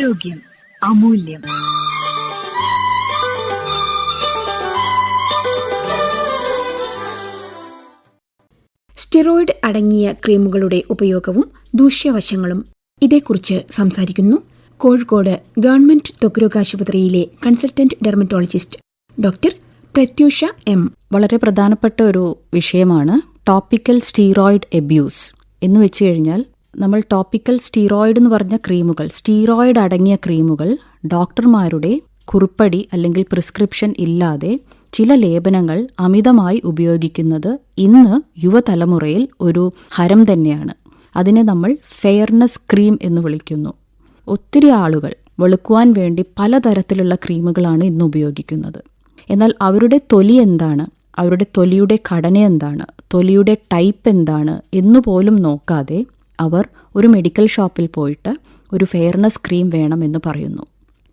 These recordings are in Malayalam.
ആരോഗ്യം അമൂല്യം. സ്റ്റിറോയിഡ് അടങ്ങിയ ക്രീമുകളുടെ ഉപയോഗവും ദൂഷ്യവശങ്ങളും ഇതേക്കുറിച്ച് സംസാരിക്കുന്നു കോഴിക്കോട് ഗവൺമെന്റ് ത്വക്രോഗാശുപത്രിയിലെ consultant dermatologist doctor Prathyusha M. വളരെ പ്രധാനപ്പെട്ട ഒരു വിഷയമാണ് ടോപ്പിക്കൽ സ്റ്റീറോയിഡ് എബ്യൂസ് എന്ന് വെച്ച് കഴിഞ്ഞാൽ നമ്മൾ ടോപ്പിക്കൽ സ്റ്റീറോയിഡ് എന്ന് പറഞ്ഞ ക്രീമുകൾ, സ്റ്റീറോയിഡ് അടങ്ങിയ ക്രീമുകൾ ഡോക്ടർമാരുടെ കുറിപ്പടി അല്ലെങ്കിൽ പ്രിസ്ക്രിപ്ഷൻ ഇല്ലാതെ ചില ലേപനങ്ങൾ അമിതമായി ഉപയോഗിക്കുന്നത് ഇന്ന് യുവതലമുറയിൽ ഒരു ഹരം തന്നെയാണ്. അതിനെ നമ്മൾ ഫെയർനെസ് ക്രീം എന്ന് വിളിക്കുന്നു. ഒത്തിരി ആളുകൾ വെളുക്കുവാൻ വേണ്ടി പലതരത്തിലുള്ള ക്രീമുകളാണ് ഇന്ന് ഉപയോഗിക്കുന്നത്. എന്നാൽ അവരുടെ തൊലി എന്താണ്, അവരുടെ തൊലിയുടെ ഘടന എന്താണ്, തൊലിയുടെ ടൈപ്പ് എന്താണ് എന്നുപോലും നോക്കാതെ അവർ ഒരു മെഡിക്കൽ ഷോപ്പിൽ പോയിട്ട് ഒരു ഫെയർനെസ് ക്രീം വേണമെന്ന് പറയുന്നു.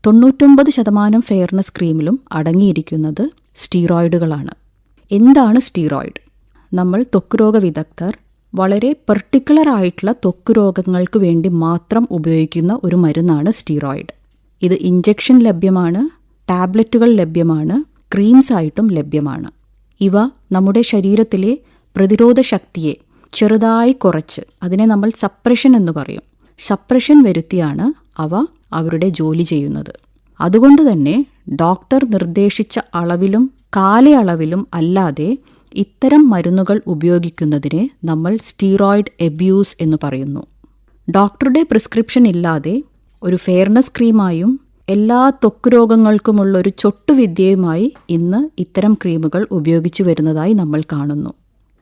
99% ഫെയർനെസ് ക്രീമിലും അടങ്ങിയിരിക്കുന്നത് സ്റ്റീറോയിഡുകളാണ്. എന്താണ് സ്റ്റീറോയിഡ്? നമ്മൾ ത്വക്ക് വിദഗ്ധർ വളരെ പെർട്ടിക്കുലർ ആയിട്ടുള്ള ത്വക്ക് രോഗങ്ങൾക്ക് വേണ്ടി മാത്രം ഉപയോഗിക്കുന്ന ഒരു മരുന്നാണ് സ്റ്റീറോയിഡ്. ഇത് ഇഞ്ചക്ഷൻ ലഭ്യമാണ്, ടാബ്ലറ്റുകൾ ലഭ്യമാണ്, ക്രീംസ് ആയിട്ടും ലഭ്യമാണ്. ഇവ നമ്മുടെ ശരീരത്തിലെ പ്രതിരോധ ശക്തിയെ ചെറുതായി കുറച്ച്, അതിനെ നമ്മൾ സപ്രഷൻ എന്ന് പറയും, സപ്രഷൻ വരുത്തിയാണ് അവ അവരുടെ ജോലി ചെയ്യുന്നത്. അതുകൊണ്ട് തന്നെ ഡോക്ടർ നിർദ്ദേശിച്ച അളവിലും കാലയളവിലും അല്ലാതെ ഇത്തരം മരുന്നുകൾ ഉപയോഗിക്കുന്നതിനെ നമ്മൾ സ്റ്റീറോയിഡ് എബ്യൂസ് എന്ന് പറയുന്നു. ഡോക്ടറുടെ പ്രിസ്ക്രിപ്ഷൻ ഇല്ലാതെ ഒരു ഫെയർനെസ് ക്രീമായും എല്ലാ ത്വക്ക് രോഗങ്ങൾക്കുമുള്ള ഒരു ചൊട്ടുവിദ്യയുമായി ഇന്ന് ഇത്തരം ക്രീമുകൾ ഉപയോഗിച്ചു വരുന്നതായി നമ്മൾ കാണുന്നു.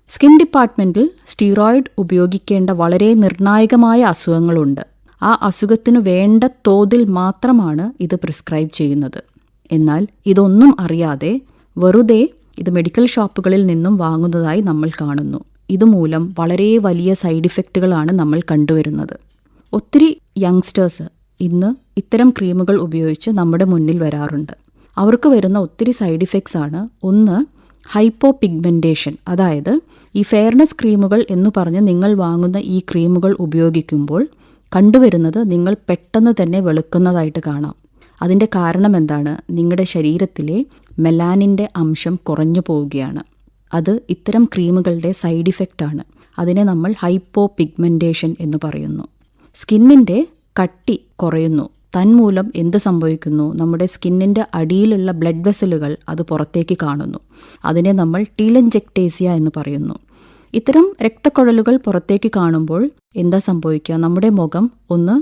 സ്കിൻ ഡിപ്പാർട്ട്മെൻറ്റിൽ സ്റ്റീറോയിഡ് ഉപയോഗിക്കേണ്ട വളരെ നിർണായകമായ അസുഖങ്ങളുണ്ട്. ആ അസുഖത്തിനു വേണ്ട തോതിൽ മാത്രമാണ് ഇത് പ്രിസ്ക്രൈബ് ചെയ്യുന്നത്. എന്നാൽ ഇതൊന്നും അറിയാതെ വെറുതെ ഇത് മെഡിക്കൽ ഷോപ്പുകളിൽ നിന്നും വാങ്ങുന്നതായി നമ്മൾ കാണുന്നു. ഇതുമൂലം വളരെ വലിയ സൈഡ് ഇഫക്റ്റുകളാണ് നമ്മൾ കണ്ടുവരുന്നത്. ഒത്തിരി യങ്സ്റ്റേഴ്സ് ഇന്ന് ഇത്തരം ക്രീമുകൾ ഉപയോഗിച്ച് നമ്മുടെ മുന്നിൽ വരാറുണ്ട്. അവർക്ക് വരുന്ന ഒത്തിരി സൈഡ് ഇഫക്ട്സ് ആണ്. ഒന്ന്, ഹൈപ്പോ പിഗ്മെൻറ്റേഷൻ. അതായത് ഈ ഫെയർനെസ് ക്രീമുകൾ എന്ന് പറഞ്ഞ് നിങ്ങൾ വാങ്ങുന്ന ഈ ക്രീമുകൾ ഉപയോഗിക്കുമ്പോൾ കണ്ടുവരുന്നത് നിങ്ങൾ പെട്ടെന്ന് തന്നെ വെളുക്കുന്നതായിട്ട് കാണാം. അതിൻ്റെ കാരണം എന്താണ്? നിങ്ങളുടെ ശരീരത്തിലെ മെലാനിൻ്റെ അംശം കുറഞ്ഞു പോവുകയാണ്. അത് ഇത്തരം ക്രീമുകളുടെ സൈഡ് ഇഫക്റ്റാണ്. അതിനെ നമ്മൾ ഹൈപ്പോ പിഗ്മെൻറ്റേഷൻ എന്ന് പറയുന്നു. സ്കിന്നിൻ്റെ കട്ടി കുറയുന്നു. തന്മൂലം എന്ത് സംഭവിക്കുന്നു? നമ്മുടെ സ്കിന്നിൻ്റെ അടിയിലുള്ള ബ്ലഡ് വെസലുകൾ അത് പുറത്തേക്ക് കാണുന്നു. അതിനെ നമ്മൾ ടീലൻജെക്ടേസിയ എന്ന് പറയുന്നു. ഇത്തരം രക്തക്കുഴലുകൾ പുറത്തേക്ക് കാണുമ്പോൾ എന്താ സംഭവിക്കുക? നമ്മുടെ മുഖം ഒന്ന്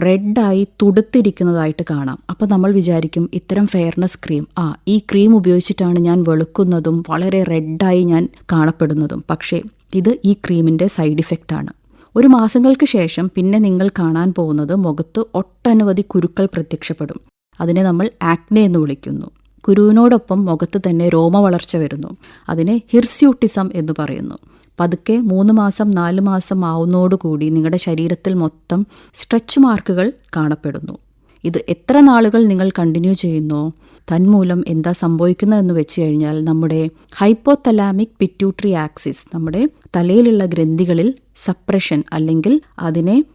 റെഡായി തുടുത്തിരിക്കുന്നതായിട്ട് കാണാം. അപ്പോൾ നമ്മൾ വിചാരിക്കും ഇത്തരം ഫെയർനെസ് ക്രീം, ഈ ക്രീം ഉപയോഗിച്ചിട്ടാണ് ഞാൻ വെളുക്കുന്നതും വളരെ റെഡായി ഞാൻ കാണപ്പെടുന്നതും. പക്ഷേ ഇത് ഈ ക്രീമിൻ്റെ സൈഡ് ഇഫക്റ്റാണ്. ഒരു മാസങ്ങൾക്ക് ശേഷം പിന്നെ നിങ്ങൾ കാണാൻ പോകുന്നത് മുഖത്ത് ഒട്ടനവധി കുരുക്കൾ പ്രത്യക്ഷപ്പെടും. അതിനെ നമ്മൾ ആക്നെ എന്ന് വിളിക്കുന്നു. കുരുവിനോടൊപ്പം മുഖത്ത് തന്നെ രോമവളർച്ച വരുന്നു. അതിനെ ഹിർസ്യൂട്ടിസം എന്ന് പറയുന്നു. പതുക്കെ 3 മാസം 4 മാസം ആവുന്നതോടുകൂടി നിങ്ങളുടെ ശരീരത്തിൽ മൊത്തം സ്ട്രെച്ച് മാർക്കുകൾ കാണപ്പെടുന്നു. ഇത് എത്ര നാളുകൾ നിങ്ങൾ കണ്ടിന്യൂ ചെയ്യുന്നോ തന്മൂലം എന്താ സംഭവിക്കുന്നതെന്ന് വെച്ച് കഴിഞ്ഞാൽ നമ്മുടെ ഹൈപ്പോതലാമിക് പിറ്റ്യൂട്ടറി ആക്സിസ്, നമ്മുടെ തലയിലുള്ള ഗ്രന്ഥികളിൽ സപ്രഷൻ അല്ലെങ്കിൽ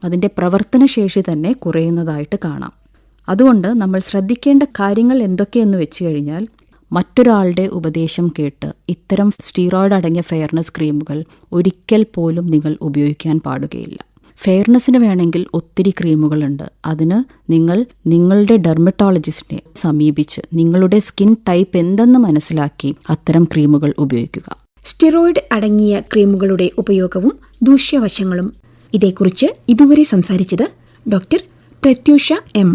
അതിൻ്റെ പ്രവർത്തനശേഷി തന്നെ കുറയുന്നതായിട്ട് കാണാം. അതുകൊണ്ട് നമ്മൾ ശ്രദ്ധിക്കേണ്ട കാര്യങ്ങൾ എന്തൊക്കെയെന്ന് വെച്ച് കഴിഞ്ഞാൽ, മറ്റൊരാളുടെ ഉപദേശം കേട്ട് ഇത്തരം സ്റ്റീറോയിഡ് അടങ്ങിയ ഫെയർനെസ് ക്രീമുകൾ ഒരിക്കൽ പോലും നിങ്ങൾ ഉപയോഗിക്കാൻ പാടുകയില്ല. ഫെയർനെസ്സിന് വേണമെങ്കിൽ ഒത്തിരി ക്രീമുകളുണ്ട്. അതിന് നിങ്ങൾ നിങ്ങളുടെ ഡെർമറ്റോളജിസ്റ്റിനെ സമീപിച്ച് നിങ്ങളുടെ സ്കിൻ ടൈപ്പ് എന്തെന്ന് മനസ്സിലാക്കി അത്തരം ക്രീമുകൾ ഉപയോഗിക്കുക. സ്റ്റിറോയിഡ് അടങ്ങിയ ക്രീമുകളുടെ ഉപയോഗവും ദൂഷ്യവശങ്ങളും ഇതേക്കുറിച്ച് ഇതുവരെ സംസാരിച്ചത് ഡോക്ടർ പ്രത്യൂഷ എം.